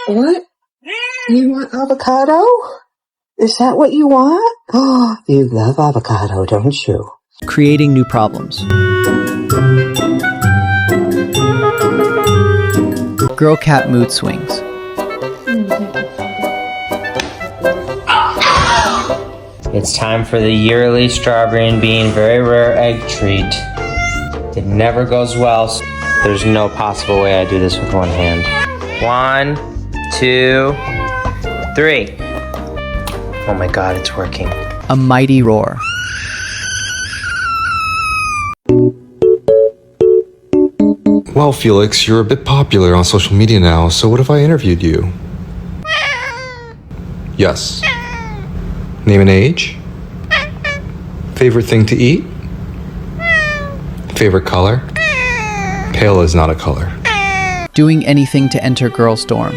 What? You want avocado? Is that what you want? Oh, you love avocado, don't you? Creating new problems. Girl cat mood swings. It's time for the yearly strawberry and bean very rare egg treat. It never goes well. There's no possible way I do this with one hand. 1, 2, 3. Oh my God, it's working. A mighty roar. Well, Felix, you're a bit popular on social media now, so what if I interviewed you? Yes. Name an age? Favorite thing to eat? Favorite color? Pale is not a color. Doing anything to enter girl's dorm.